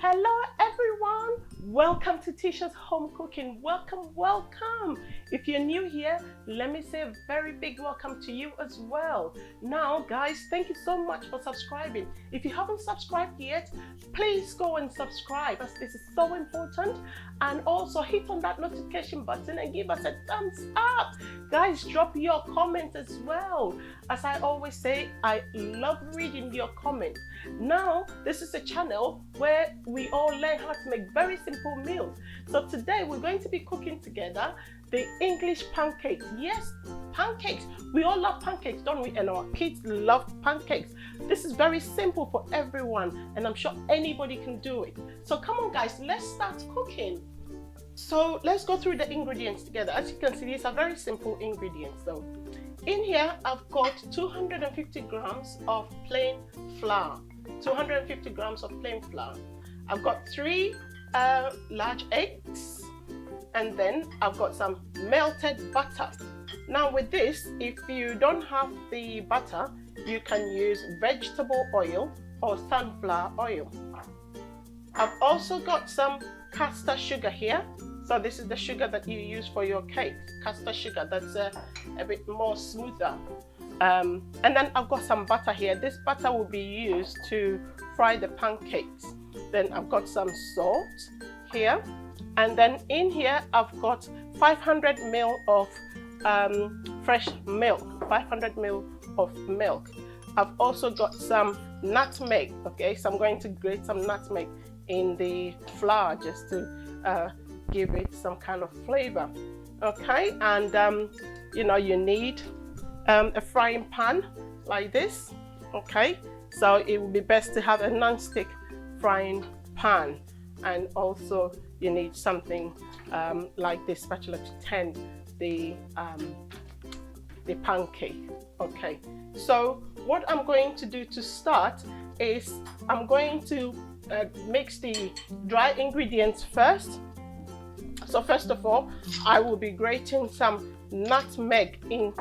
Hello everyone, welcome to Tisha's home cooking. Welcome. If you're new here, let me say a very big welcome to you as well. Now guys, thank you so much for subscribing. If you haven't subscribed yet, please go and subscribe, as this is so important. And also hit on that notification button and give us a thumbs up. Guys, drop your comments as well. As I always say, I love reading your comments. Now, this is a channel where we all learn how to make very simple meals. So today we're going to be cooking together the English pancakes. Yes, pancakes. We all love pancakes, don't we? And our kids love pancakes. This is very simple for everyone, and I'm sure anybody can do it. So come on guys, let's start cooking. So let's go through the ingredients together. As you can see, these are very simple ingredients though. In here, I've got 250 grams of plain flour. 250 grams of plain flour. I've got 3 large eggs, and then I've got some melted butter. Now with this, if you don't have the butter, you can use vegetable oil or sunflower oil. I've also got some caster sugar here. So this is the sugar that you use for your cakes, caster sugar, that's a bit more smoother. And then I've got some butter here. This butter will be used to fry the pancakes. Then I've got some salt here. And then in here, I've got 500 ml of fresh milk, 500 ml of milk. I've also got some nutmeg, okay? So I'm going to grate some nutmeg in the flour just to give it some kind of flavor, okay? And you need a frying pan like this, okay? So it would be best to have a non-stick frying pan, and also you need something like this spatula to tend the pancake, okay? So what I'm going to do to start is I'm going to mix the dry ingredients first. So first of all, I will be grating some nutmeg in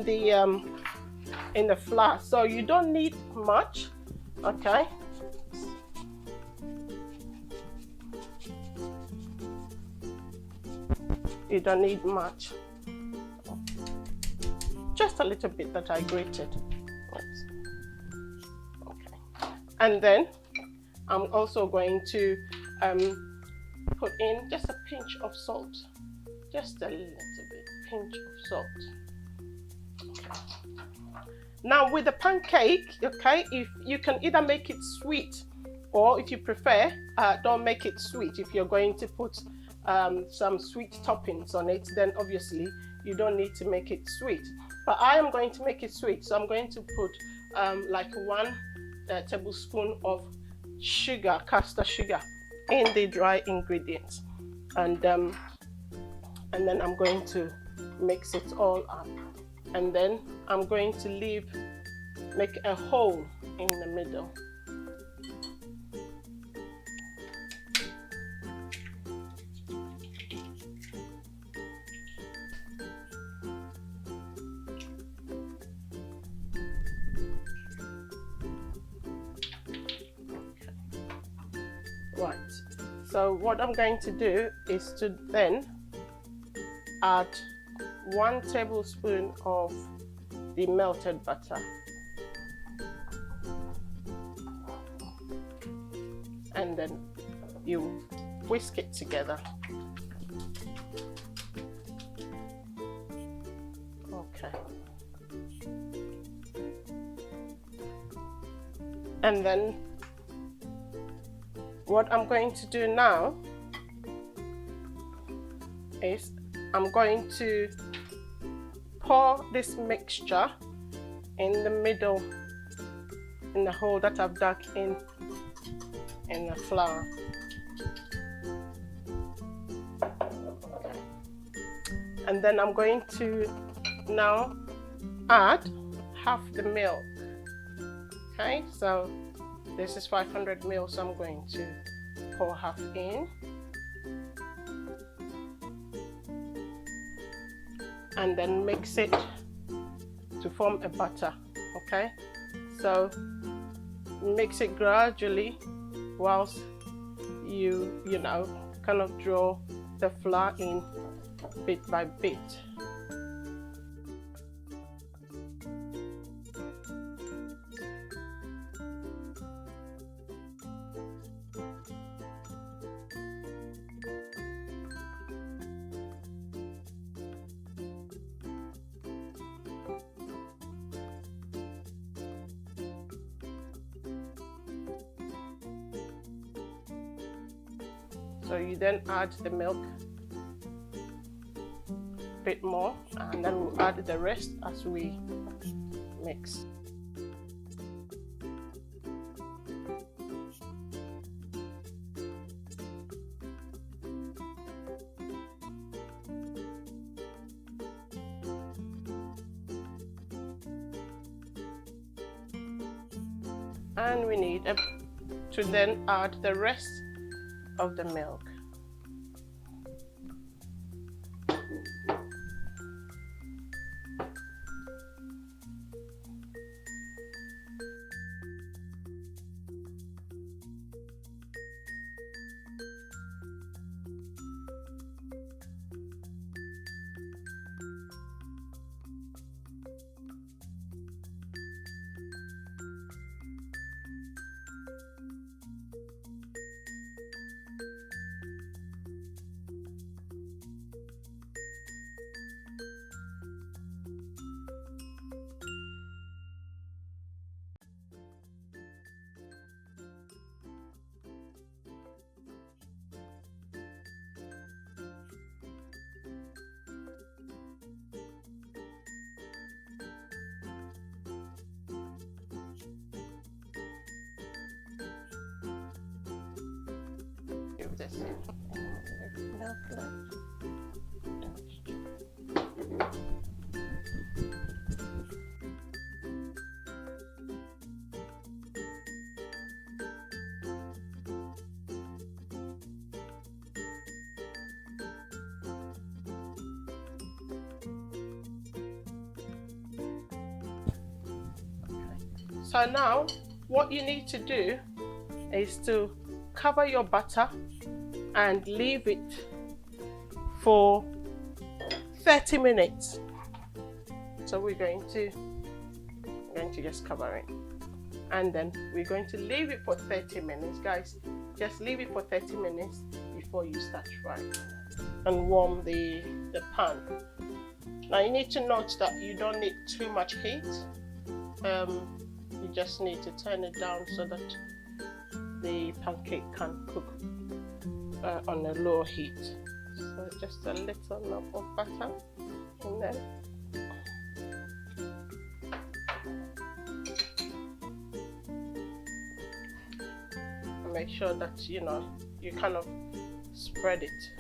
the flour. So you don't need much, okay? You don't need much. Just a little bit that I grated. Oops. Okay. And then I'm also going to put in just a pinch of salt, just a little bit, pinch of salt. Okay. Now with the pancake, okay, if you can either make it sweet, or if you prefer, don't make it sweet. If you're going to put some sweet toppings on it, then obviously you don't need to make it sweet. But I am going to make it sweet, so I'm going to put like 1 tablespoon of sugar, caster sugar, in the dry ingredients, and then I'm going to mix it all up, and then I'm going to make a hole in the middle. Right, so what I'm going to do is to then add 1 tablespoon of the melted butter, and then you whisk it together. Okay, and then what I'm going to do now is I'm going to pour this mixture in the middle, in the hole that I've dug in the flour. And then I'm going to now add half the milk. Okay, so this is 500 ml, so I'm going to pour half in. And then mix it to form a butter, okay? So mix it gradually whilst you know, kind of draw the flour in bit by bit. So you then add the milk a bit more, and then we'll add the rest as we mix. And we need to then add the rest of the milk. Give this milk left. So now what you need to do is to cover your butter and leave it for 30 minutes. So we're going to just cover it, and then we're going to leave it for 30 minutes. Guys, just leave it for 30 minutes before you start frying, and warm the pan. Now you need to note that you don't need too much heat. You just need to turn it down so that the pancake can cook on a low heat. So just a little lump of butter in there. And make sure that you kind of spread it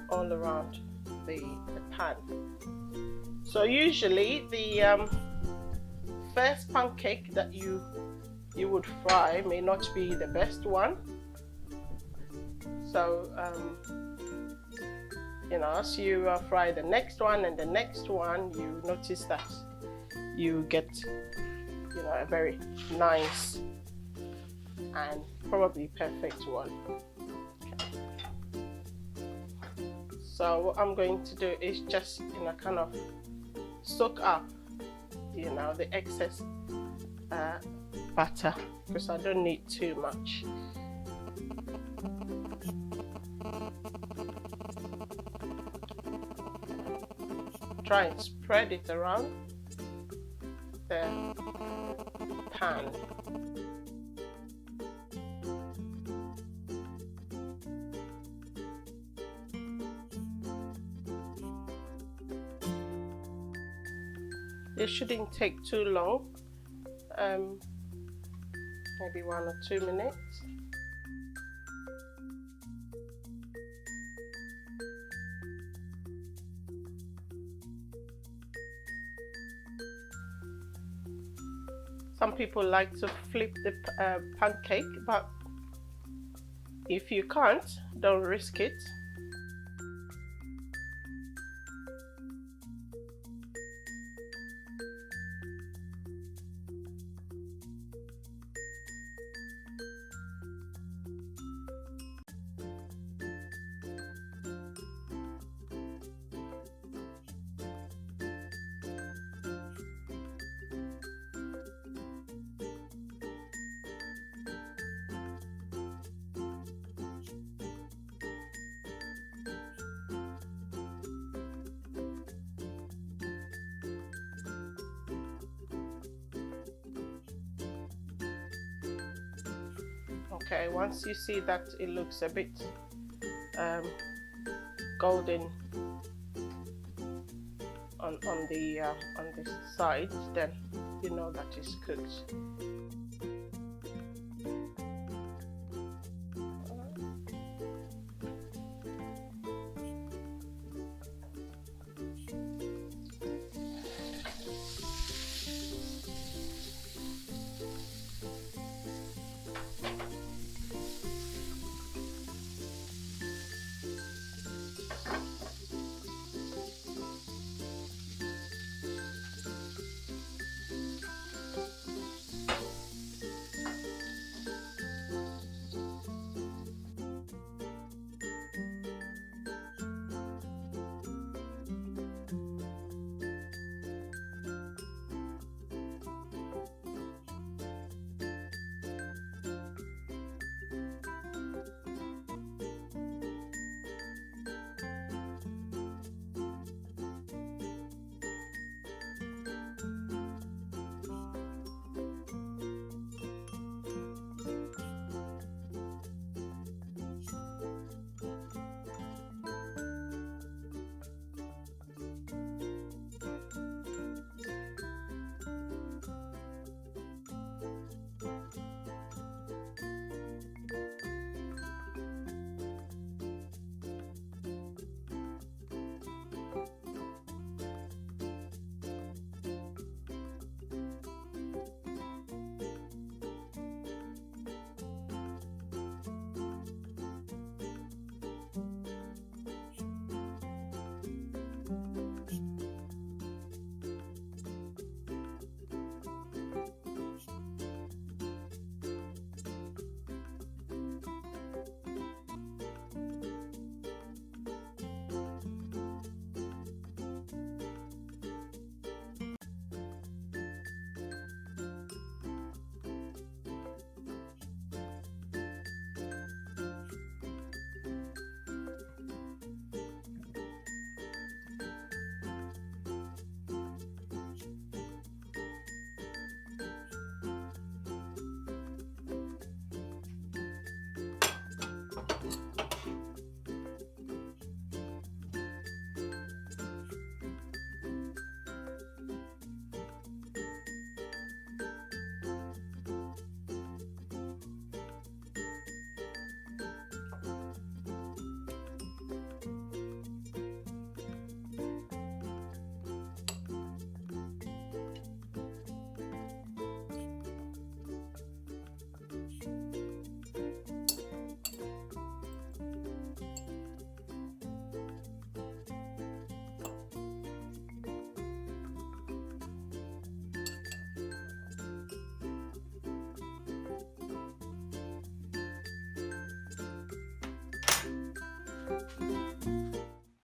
all around the pan. So usually the first pancake that you would fry may not be the best one. So as you fry the next one and the next one, you notice that you get a very nice and probably perfect one. Okay. So what I'm going to do is just kind of soak up the excess butter, because I don't need too much. Try and spread it around the pan. It shouldn't take too long, maybe 1 or 2 minutes. Some people like to flip the pancake, but if you can't, don't risk it. Okay, once you see that it looks a bit golden on the side, then you know that it's cooked.